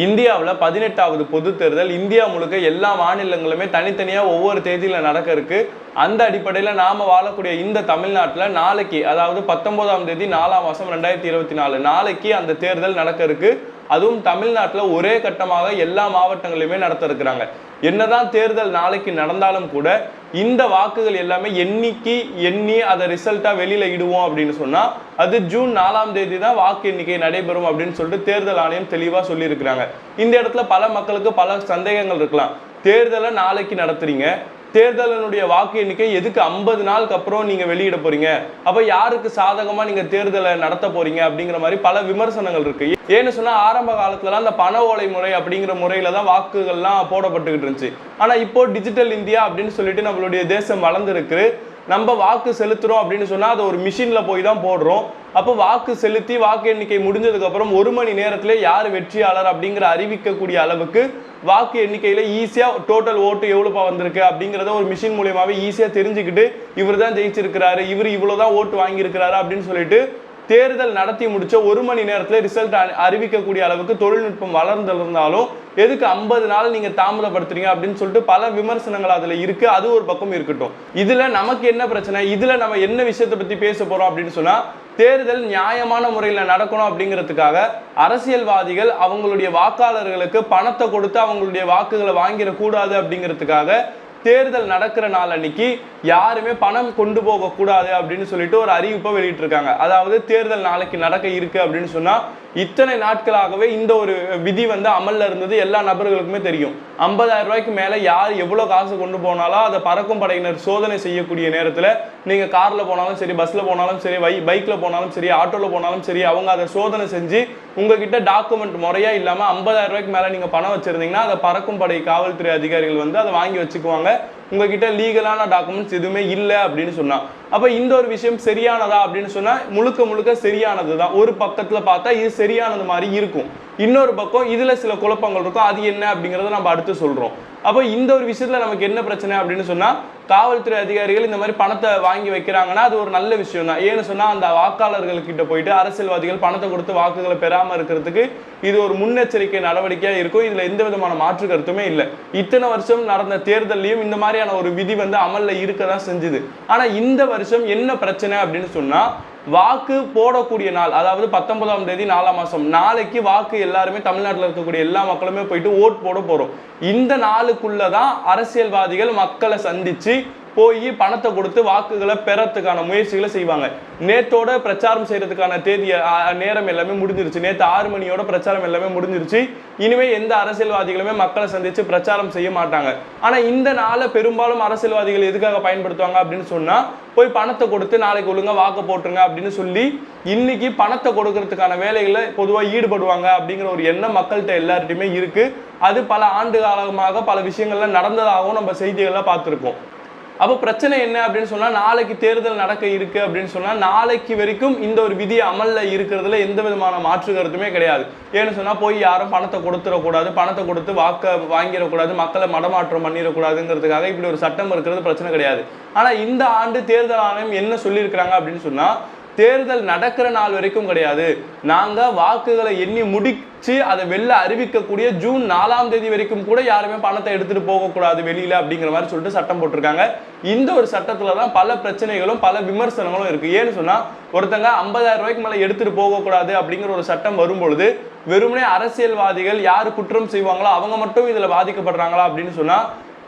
இந்தியாவில் 18வது பொது தேர்தல் இந்தியா முழுக்க எல்லா மாநிலங்களுமே தனித்தனியாக ஒவ்வொரு தேதியில் நடக்க இருக்கு. அந்த அடிப்படையில் நாம் வாழக்கூடிய இந்த தமிழ்நாட்டில் நாளைக்கு, அதாவது 19ஆம் தேதி 4ஆம் மாதம் 2024 நாளைக்கு அந்த தேர்தல் நடக்க இருக்கு. அதுவும் தமிழ்நாட்டில் ஒரே கட்டமாக எல்லா மாவட்டங்களிலுமே நடத்த இருக்கிறாங்க. என்னதான் தேர்தல் நாளைக்கு நடந்தாலும் கூட இந்த வாக்குகள் எல்லாமே எண்ணி அதை ரிசல்ட்டா வெளியில இடுவோம் அப்படின்னு சொன்னா அது ஜூன் 4ஆம் தேதி தான் வாக்கு எண்ணிக்கை நடைபெறும் அப்படின்னு சொல்லிட்டு தேர்தல் ஆணையம் தெளிவா சொல்லி இருக்கிறாங்க. இந்த இடத்துல பல மக்களுக்கு பல சந்தேகங்கள் இருக்கலாம். தேர்தலை நாளைக்கு நடத்துறீங்க, தேர்தலினுடைய வாக்கு எண்ணிக்கை எதுக்கு 50 நாளுக்கு அப்புறம் நீங்க வெளியிட போறீங்க? அப்ப யாருக்கு சாதகமா நீங்க தேர்தலை நடத்த போறீங்க அப்படிங்கிற மாதிரி பல விமர்சனங்கள் இருக்கு. ஏன்னு சொன்னா ஆரம்ப காலத்துலலாம் அந்த பண ஓலை முறை அப்படிங்கிற முறையில தான் வாக்குகள்லாம் போடப்பட்டுக்கிட்டு இருந்துச்சு. ஆனா இப்போ டிஜிட்டல் இந்தியா அப்படின்னு சொல்லிட்டு நம்மளுடைய தேசம் வளர்ந்துருக்கு. நம்ம வாக்கு செலுத்துறோம் அப்படின்னு சொன்னா அதை ஒரு மிஷின்ல போய் தான் போடுறோம். அப்போ வாக்கு செலுத்தி வாக்கு எண்ணிக்கை முடிஞ்சதுக்கு அப்புறம் 1 மணி நேரத்திலே யார் வெற்றியாளர் அப்படிங்கிற அறிவிக்கக்கூடிய அளவுக்கு வாக்கு எண்ணிக்கையில ஈஸியா டோட்டல் ஓட்டு எவ்வளவு வந்திருக்கு அப்படிங்கிறத ஒரு மிஷின் மூலியமாவே ஈஸியா தெரிஞ்சுக்கிட்டு இவர் தான் ஜெயிச்சிருக்கிறாரு, இவர் இவ்வளவுதான் ஓட்டு வாங்கி இருக்கிறாரு அப்படின்னு சொல்லிட்டு தேர்தல் நடத்தி முடிச்ச 1 மணி நேரத்துல ரிசல்ட் அறிவிக்கக்கூடிய அளவுக்கு தொழில்நுட்பம் வளர்ந்திருந்தாலும் எதுக்கு 50 நாள் நீங்க தாமதப்படுத்துறீங்க அப்படின்னு சொல்லிட்டு பல விமர்சனங்கள் அதுல இருக்கு. அது ஒரு பக்கம் இருக்கட்டும். இதுல நமக்கு என்ன பிரச்சனை, இதுல நம்ம என்ன விஷயத்தை பத்தி பேச போறோம் அப்படின்னு சொன்னா, தேர்தல் நியாயமான முறையில் நடக்கணும் அப்படிங்கிறதுக்காக அரசியல்வாதிகள் அவங்களுடைய வாக்காளர்களுக்கு பணத்தை கொடுத்து அவங்களுடைய வாக்குகளை வாங்கிடக்கூடாது அப்படிங்கிறதுக்காக தேர்தல் நடக்கிற நாள் அன்னைக்கு யாருமே பணம் கொண்டு போக கூடாது அப்படின்னு சொல்லிட்டு ஒரு அறிவிப்பை வெளியிட்டு இருக்காங்க. அதாவது தேர்தல் நாளைக்கு நடக்க இருக்கு அப்படின்னு சொன்னா இத்தனை நாட்களாகவே இந்த ஒரு விதி அமல்ல இருந்தது எல்லா நபர்களுக்குமே தெரியும். 50,000 ரூபாய்க்கு மேல யார் எவ்வளவு காசு கொண்டு போனாலும் அதை பறக்கும் படையினர் சோதனை செய்யக்கூடிய நேரத்துல நீங்க கார்ல போனாலும் சரி, பஸ்ல போனாலும் சரி, பைக்ல போனாலும் சரி, ஆட்டோல போனாலும் சரி, அவங்க அதை சோதனை செஞ்சு உங்ககிட்ட டாக்குமெண்ட் முறையா இல்லாம 50,000 ரூபாய்க்கு மேல நீங்க பணம் வச்சிருந்தீங்கன்னா அதை பறக்கும் படை காவல்துறை அதிகாரிகள் அதை வாங்கி வச்சுக்குவாங்க. உங்ககிட்ட லீகலான டாக்குமெண்ட்ஸ் எதுவுமே இல்லை அப்படின்னு சொன்னா அப்ப இந்த ஒரு விஷயம் சரியானதா அப்படின்னு சொன்னா முழுக்க முழுக்க சரியானதுதான். ஒரு பக்கத்துல பார்த்தா இது சரியானது மாதிரி இருக்கும், இன்னொரு பக்கம் இதுல சில குழப்பங்கள் இருக்கும். அது என்ன அப்படிங்கறத நம்ம அடுத்து சொல்றோம். அப்போ இந்த ஒரு விஷயத்துல நமக்கு என்ன பிரச்சனை அப்படின்னு சொன்னா, காவல்துறை அதிகாரிகள் இந்த மாதிரி பணத்தை வாங்கி வைக்கிறாங்கன்னா அது ஒரு நல்ல விஷயம் தான். ஏன்னு சொன்னா அந்த வாக்காளர்கள்கிட்ட போயிட்டு அரசியல்வாதிகள் பணத்தை கொடுத்து வாக்குகளை பெறாம இருக்கிறதுக்கு இது ஒரு முன்னெச்சரிக்கை நடவடிக்கையா இருக்கும். இதுல எந்த விதமான மாற்று கருத்துமே இல்லை. இத்தனை வருஷம் நடந்த தேர்தலையும் இந்த மாதிரியான ஒரு விதி அமல்ல இருக்கதான் செஞ்சுது. ஆனா இந்த வருஷம் என்ன பிரச்சனை அப்படின்னு சொன்னா, வாக்கு போடக்கூடிய நாள், அதாவது 19ஆம் தேதி 4ஆம் மாசம் நாளைக்கு வாக்கு எல்லாருமே தமிழ்நாட்டில் இருக்கக்கூடிய எல்லா மக்களுமே போயிட்டு ஓட் போட போறோம். இந்த நாளுக்குள்ளதான் அரசியல்வாதிகள் மக்களை சந்திச்சு போய் பணத்தை கொடுத்து வாக்குகளை பெறத்துக்கான முயற்சிகளை செய்வாங்க. நேத்தோட பிரச்சாரம் செய்யறதுக்கான நேரம் எல்லாமே முடிஞ்சிருச்சு. நேற்று 6 மணியோட பிரச்சாரம் எல்லாமே முடிஞ்சிருச்சு. இனிமே எந்த அரசியல்வாதிகளுமே மக்களை சந்திச்சு பிரச்சாரம் செய்ய மாட்டாங்க. ஆனா இந்த நாளை பெரும்பாலும் அரசியல்வாதிகள் எதுக்காக பயன்படுத்துவாங்க அப்படின்னு சொன்னா, போய் பணத்தை கொடுத்து நாளைக்கு ஒழுங்கா வாக்கு போட்டுருங்க அப்படின்னு சொல்லி இன்னைக்கு பணத்தை கொடுக்கறதுக்கான வேலைகளை பொதுவாக ஈடுபடுவாங்க அப்படிங்கிற ஒரு எண்ணம் மக்கள்கிட்ட எல்லார்ட்டையுமே இருக்கு. அது பல ஆண்டு காலமாக பல விஷயங்கள்ல நடந்ததாகவும் நம்ம செய்திகள்ல பார்த்துருக்கோம். அப்போ பிரச்சனை என்ன அப்படின்னு சொன்னா, நாளைக்கு தேர்தல் நடக்க இருக்கு அப்படின்னு சொன்னா நாளைக்கு வரைக்கும் இந்த ஒரு விதி அமல்ல இருக்கிறதுல எந்த விதமான மாற்று கருத்துமே கிடையாது. ஏன்னு சொன்னா போய் யாரும் பணத்தை கொடுத்துடக்கூடாது, பணத்தை கொடுத்து வாக்க வாங்கிடக்கூடாது, மக்களை மடமாற்றம் பண்ணிடக்கூடாதுங்கிறதுக்காக இப்படி ஒரு சட்டம் இருக்கிறது பிரச்சனை கிடையாது. ஆனா இந்த ஆண்டு தேர்தல் ஆணையம் என்ன சொல்லியிருக்கிறாங்க அப்படின்னு சொன்னா, தேர்தல் நடக்கிற நாள் வரைக்கும் கிடையாது, நாங்க வாக்குகளை எண்ணி முடிச்சு அதை வெளில அறிவிக்கக்கூடிய ஜூன் 4ஆம் தேதி வரைக்கும் கூட யாருமே பணத்தை எடுத்துட்டு போகக்கூடாது வெளியில அப்படிங்கிற மாதிரி சொல்லிட்டு சட்டம் போட்டிருக்காங்க. இந்த ஒரு சட்டத்துலதான் பல பிரச்சனைகளும் பல விமர்சனங்களும் இருக்கு. ஏன்னு சொன்னா, ஒருத்தங்க 50,000 ரூபாய்க்கு மேல எடுத்துட்டு போகக்கூடாது அப்படிங்கிற ஒரு சட்டம் வரும்பொழுது வெறுமனே அரசியல்வாதிகள் யாரு குற்றம் செய்வாங்களோ அவங்க மட்டும் இதுல பாதிக்கப்படுறாங்களா அப்படின்னு சொன்னா,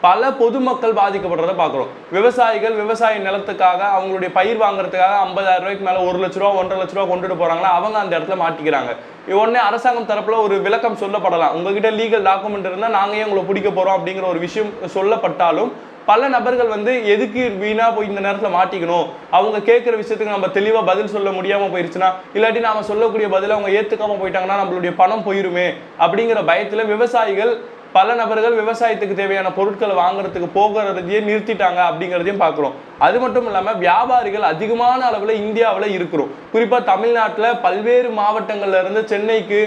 பல பொதுமக்கள் பாதிக்கப்படுறதை பார்க்குறோம். விவசாயிகள் விவசாய நிலத்துக்காக அவங்களுடைய பயிர் வாங்குறதுக்காக 50,000 ரூபாய்க்கு மேலே 1 லட்ச ரூபா 1.5 லட்ச ரூபா கொண்டுட்டு போறாங்களா, அவங்க அந்த இடத்துல மாட்டிக்கிறாங்க. உடனே அரசாங்கம் தரப்புல ஒரு விளக்கம் சொல்லப்படலாம், உங்ககிட்ட லீகல் டாக்குமெண்ட் இருந்தால் நாங்கள் ஏன் உங்களை பிடிக்க போறோம் அப்படிங்கிற ஒரு விஷயம் சொல்லப்பட்டாலும் பல நபர்கள் எதுக்கு வீணா போய் இந்த நேரத்தில் மாட்டிக்கணும், அவங்க கேட்குற விஷயத்துக்கு நம்ம தெளிவாக பதில் சொல்ல முடியாம போயிருச்சுன்னா, இல்லாட்டி நாம சொல்லக்கூடிய பதில் அவங்க ஏற்றுக்காம போயிட்டாங்கன்னா நம்மளுடைய பணம் போயிருமே அப்படிங்கிற பயத்தில் விவசாயிகள் பல நபர்கள் விவசாயத்துக்கு தேவையான பொருட்களை வாங்குறதுக்கு போகிறதையே நிறுத்திட்டாங்க அப்படிங்கிறதையும் பார்க்குறோம். அது மட்டும் இல்லாமல் வியாபாரிகள் அதிகமான அளவில் இந்தியாவில் இருக்கிறோம். குறிப்பாக தமிழ்நாட்டில் பல்வேறு மாவட்டங்கள்ல இருந்து சென்னைக்கு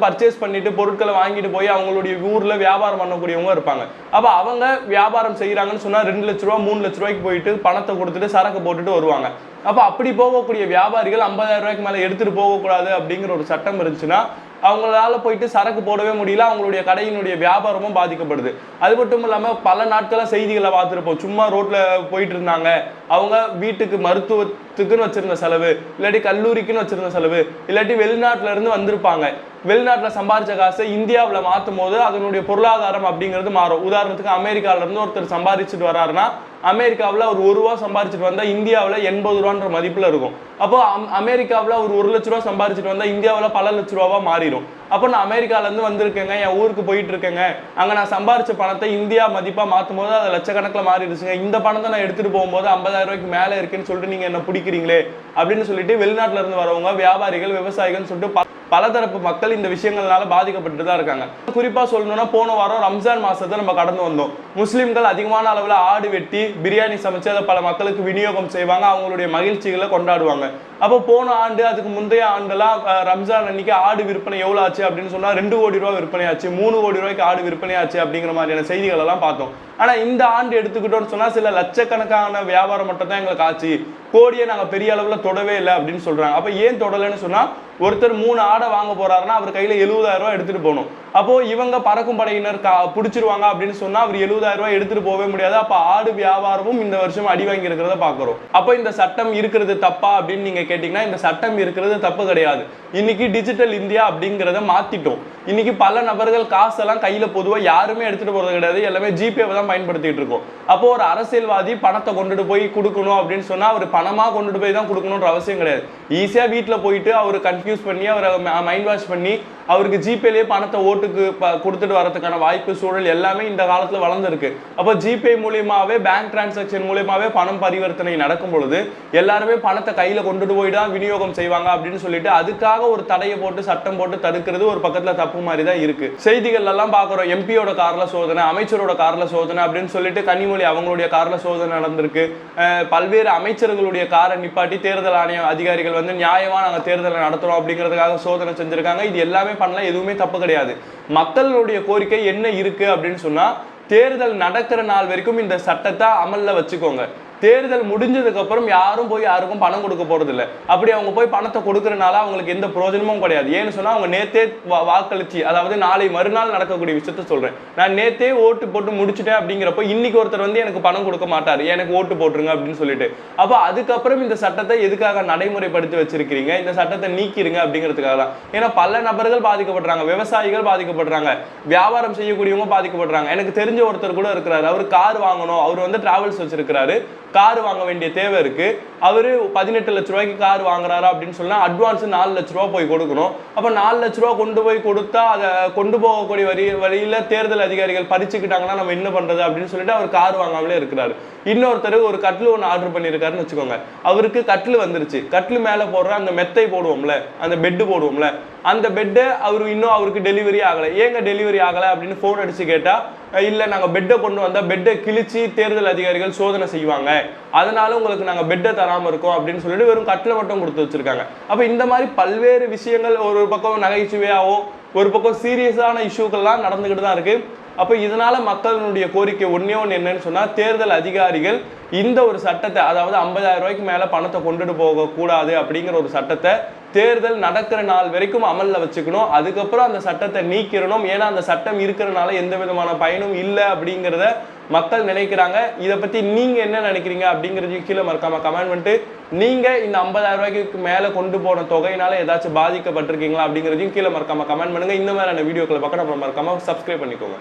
பர்ச்சேஸ் பண்ணிட்டு பொருட்களை வாங்கிட்டு போய் அவங்களுடைய ஊரில் வியாபாரம் பண்ணக்கூடியவங்க இருப்பாங்க. அப்போ அவங்க வியாபாரம் செய்கிறாங்கன்னு சொன்னால் 2 லட்ச ரூபா 3 லட்ச ரூபாய்க்கு போயிட்டு பணத்தை கொடுத்துட்டு சரக்கு போட்டுட்டு வருவாங்க. அப்போ அப்படி போகக்கூடிய வியாபாரிகள் 50,000 ரூபாய்க்கு மேலே எடுத்துகிட்டு போகக்கூடாது அப்படிங்கிற ஒரு சட்டம் இருந்துச்சுன்னா அவங்களால போயிட்டு சரக்கு போடவே முடியல, அவங்களுடைய கடையினுடைய வியாபாரமும் பாதிக்கப்படுது. அது மட்டும் இல்லாம பல நாட்களா செய்திகளை பார்த்துருப்போம், சும்மா ரோட்ல போயிட்டு இருந்தாங்க, அவங்க வீட்டுக்கு மருத்துவத்துக்குன்னு வச்சிருந்த செலவு, இல்லாட்டி கல்லூரிக்குன்னு வச்சிருந்த செலவு, இல்லாட்டி வெளிநாட்டுல இருந்து வந்திருப்பாங்க, வெளிநாட்டுல சம்பாதிச்ச காசை இந்தியாவில் மாற்றும் போது அதனுடைய பொருளாதாரம் அப்படிங்கிறது மாறும். உதாரணத்துக்கு அமெரிக்கால இருந்து ஒருத்தர் சம்பாதிச்சுட்டு வர்றாருன்னா அமெரிக்காவில் அவர் ₹1 சம்பாதிச்சுட்டு வந்தா இந்தியாவில் 80 ரூபான்ற மதிப்புல இருக்கும். அப்போ அமெரிக்காவில் அவர் 1 லட்ச ரூபா சம்பாதிச்சுட்டு வந்தா இந்தியாவில் பல லட்ச ரூபாவா மாறிடும். அப்போ நான் அமெரிக்கால இருந்து வந்திருக்கேங்க, என் ஊருக்கு போயிட்டு இருக்கேங்க, அங்க நான் சம்பாதிச்ச பணத்தை இந்தியா மதிப்பா மாற்றும் போது அது லட்சக்கணக்கில் மாறிடுச்சுங்க, இந்த பணத்தை நான் எடுத்துட்டு போகும்போது 50,000 ரூபாய்க்கு மேலே இருக்குன்னு சொல்லிட்டு நீங்க என்ன பிடிக்கிறீங்களே அப்படின்னு சொல்லிட்டு வெளிநாட்டுல இருந்து வரவங்க, வியாபாரிகள், விவசாயிகள் சொல்லிட்டு பலதரப்பு மக்கள் இந்த விஷயங்கள்னால பாதிக்கப்பட்டு தான் இருக்காங்க. குறிப்பா சொல்லணும்னா போன வாரம் ரம்ஜான் மாசத்தை நம்ம கடந்து வந்தோம். முஸ்லிம்கள் அதிகமான அளவில் ஆடு வெட்டி பிரியாணி சமைச்சு அதை பல மக்களுக்கு விநியோகம் செய்வாங்க, அவங்களுடைய மகிழ்ச்சிகளை கொண்டாடுவாங்க. அப்போ போன ஆண்டு அதுக்கு முந்தைய ஆண்டெல்லாம் ரம்ஜான் அன்னைக்கு ஆடு விற்பனை எவ்வளவு ஆச்சு அப்படின்னு சொன்னா 2 கோடி ரூபாய் விற்பனை ஆச்சு, 3 கோடி ரூபாய்க்கு ஆடு விற்பனை ஆச்சு அப்படிங்கிற மாதிரியான செய்திகள் எல்லாம் பார்த்தோம். ஆனா இந்த ஆண்டு எடுத்துக்கிட்டோம்னு சொன்னா சில லட்சக்கணக்கான வியாபாரம் மட்டும் தான் எங்களுக்கு ஆச்சு, கோடியை நாங்க பெரிய அளவுல தொடவே இல்லை அப்படின்னு சொல்றாங்க. அப்ப ஏன் தொடலைன்னு சொன்னா ஒருத்தர் 3 ஆடை வாங்க போறாருன்னா அவர் கையில 70,000 ரூபாய் எடுத்துட்டு போகணும். அப்போ இவங்க பறக்கும் படையினர் பிடிச்சிருவாங்க அப்படின்னு சொன்னா அவர் 70,000 ரூபாய் எடுத்துட்டு போகவே முடியாது. அப்ப ஆடு வியாபாரமும் இந்த வருஷம் அடி வாங்கி இருக்கிறத பாக்குறோம். அப்போ இந்த சட்டம் இருக்கிறது தப்பா அப்படின்னு நீங்க கேட்டீங்கன்னா இந்த சட்டம் இருக்கிறது தப்பு கிடையாது. இன்னைக்கு டிஜிட்டல் இந்தியா அப்படிங்கிறத மாத்திட்டோம். இன்னைக்கு பல நபர்கள் காசெல்லாம் கையில பொதுவா யாருமே எடுத்துட்டு போறது கிடையாது, எல்லாமே ஜிபேவை தான் பயன்படுத்திட்டு இருக்கோம். அப்போ ஒரு அரசியல்வாதி பணத்தை கொண்டுட்டு போய் கொடுக்கணும் அப்படின்னு சொன்னா அவர் பணமா கொண்டுட்டு போய் தான் கொடுக்கணும்ன்ற அவசியம் கிடையாது. ஈஸியா வீட்டுல போயிட்டு அவர் கன்ஃபியூஸ் பண்ணி அவரை மைண்ட் வாஷ் பண்ணி அவருக்கு ஜிபேலேயே பணத்தை ஓட்டுக்கு கொடுத்துட்டு வரதுக்கான வாய்ப்பு, சூழல் எல்லாமே இந்த காலத்துல வளர்ந்துருக்கு. அப்போ ஜிபே மூலியமாவே பேங்க் டிரான்சாக்சன் மூலியமாவே பணம் பரிவர்த்தனை நடக்கும் பொழுது எல்லாருமே பணத்தை கையில கொண்டுட்டு போய் தான் விநியோகம் செய்வாங்க அப்படின்னு சொல்லிட்டு அதுக்காக ஒரு தடையை போட்டு சட்டம் போட்டு தடுக்கிறது ஒரு பக்கத்துல தப்பு மாதிரி தான் இருக்கு. செய்திகள் எல்லாம் பாக்குறோம், எம்பியோட கார்ல சோதனை, அமைச்சரோட கார்ல சோதனை அப்படின்னு சொல்லிட்டு கனிமொழி அவங்களுடைய கார்ல சோதனை நடந்திருக்கு. பல்வேறு அமைச்சர்களுடைய காரை நிப்பாட்டி தேர்தல் ஆணைய அதிகாரிகள் வந்து நியாயமா நாங்க தேர்தலை நடத்துறோம் அப்படிங்கிறதுக்காக சோதனை செஞ்சிருக்காங்க. இது எல்லாமே பண்ணலாம், எதுவுமே தப்பு கிடையாது. மக்களுடைய கோரிக்கை என்ன இருக்கு அப்படின்னு சொன்னா தேர்தல் நடக்கிற நாள் வரைக்கும் இந்த சட்டத்தை அமல்ல வச்சுக்கோங்க. தேர்தல் முடிஞ்சதுக்கு அப்புறம் யாரும் போய் யாருக்கும் பணம் கொடுக்க போறது இல்லை. அப்படி அவங்க போய் பணத்தை கொடுக்கறனால அவங்களுக்கு எந்த பிரயோஜனமும் கிடையாது. ஏன்னு சொன்னா அவங்க நேத்தே வாக்களிச்சு, அதாவது நாளை மறுநாள் நடக்கக்கூடிய விஷயத்த சொல்றேன், நான் நேத்தே ஓட்டு போட்டு முடிச்சுட்டேன் அப்படிங்கிறப்ப இன்னைக்கு ஒருத்தர் வந்து எனக்கு பணம் கொடுக்க மாட்டாரு, எனக்கு ஓட்டு போட்டுருங்க அப்படின்னு சொல்லிட்டு. அப்போ அதுக்கப்புறம் இந்த சட்டத்தை எதுக்காக நடைமுறைப்படுத்தி வச்சிருக்கிறீங்க, இந்த சட்டத்தை நீக்கிருங்க அப்படிங்கிறதுக்காக தான். ஏன்னா பல நபர்கள் பாதிக்கப்படுறாங்க, விவசாயிகள் பாதிக்கப்படுறாங்க, வியாபாரம் செய்யக்கூடியவங்க பாதிக்கப்படுறாங்க. எனக்கு தெரிஞ்ச ஒருத்தர் கூட இருக்கிறாரு, அவர் கார் வாங்கணும், அவர் வந்து டிராவல்ஸ் வச்சிருக்கிறாரு, கார் வாங்க வேண்டிய தேவை இருக்கு, அவரு 18 லட்ச ரூபாய்க்கு கார் வாங்குறாரு அப்படின்னு சொன்னா அட்வான்ஸ் 4 லட்ச ரூபாய் போய் கொடுக்கணும். அப்ப 4 லட்ச ரூபாய் கொண்டு போய் கொடுத்தா அதை கொண்டு போகக்கூடிய வழியில தேர்தல் அதிகாரிகள் பறிச்சுக்கிட்டாங்கன்னா நம்ம என்ன பண்றது அப்படின்னு சொல்லிட்டு அவர் கார் வாங்காமலே இருக்கிறாரு. இன்னொருத்தர் ஒரு கட்டில் ஒன்று ஆர்டர் பண்ணியிருக்காருன்னு வச்சுக்கோங்க, அவருக்கு கட்டில் வந்துருச்சு, கட்டில் மேலே போடுற அந்த மெத்தை போடுவோம்ல, அந்த பெட்டு போடுவோம்ல, அந்த பெட்டை அவருக்கு டெலிவரி ஆகலை. ஏங்க டெலிவரி ஆகலை அப்படின்னு ஃபோன் அடிச்சு கேட்டா, இல்லை நாங்கள் பெட்டை கொண்டு வந்தால் பெட்டை கிழிச்சு தேர்தல் அதிகாரிகள் சோதனை செய்வாங்க, அதனால உங்களுக்கு நாங்கள் பெட்டை தராமல் இருக்கோம் அப்படின்னு சொல்லிட்டு வெறும் கட்டில் மட்டும் கொடுத்து வச்சிருக்காங்க. அப்போ இந்த மாதிரி பல்வேறு விஷயங்கள் ஒரு பக்கம் நகைச்சுவையாவோ ஒரு பக்கம் சீரியஸான இஷ்யூக்கள்லாம் நடந்துக்கிட்டு தான் இருக்கு. அப்போ இதனால மக்களுடைய கோரிக்கை ஒன்னே ஒன்று என்னன்னு சொன்னா தேர்தல் அதிகாரிகள் இந்த ஒரு சட்டத்தை, அதாவது 50,000 ரூபாய்க்கு மேல பணத்தை கொண்டுட்டு போக கூடாது அப்படிங்கிற ஒரு சட்டத்தை தேர்தல் நடக்கிற நாள் வரைக்கும் அமல்ல வச்சுக்கணும். அதுக்கப்புறம் அந்த சட்டத்தை நீக்கிடணும். ஏன்னா அந்த சட்டம் இருக்கிறனால எந்த விதமான பயனும் இல்லை அப்படிங்கிறத மக்கள் நினைக்கிறாங்க. இதை பத்தி நீங்க என்ன நினைக்கிறீங்க அப்படிங்கிறது கீழே மறக்காம கமெண்ட் பண்ணிட்டு, நீங்க இந்த 50,000 ரூபாய்க்கு மேல கொண்டு போன தொகையினால ஏதாச்சும் பாதிக்கப்பட்டிருக்கீங்களா அப்படிங்கிறதையும் கீழே மறக்காம கமெண்ட் பண்ணுங்க. இந்த மாதிரியான வீடியோக்களை பார்க்க நம்ம மறக்காம சப்ஸ்கிரைப் பண்ணிக்கோங்க.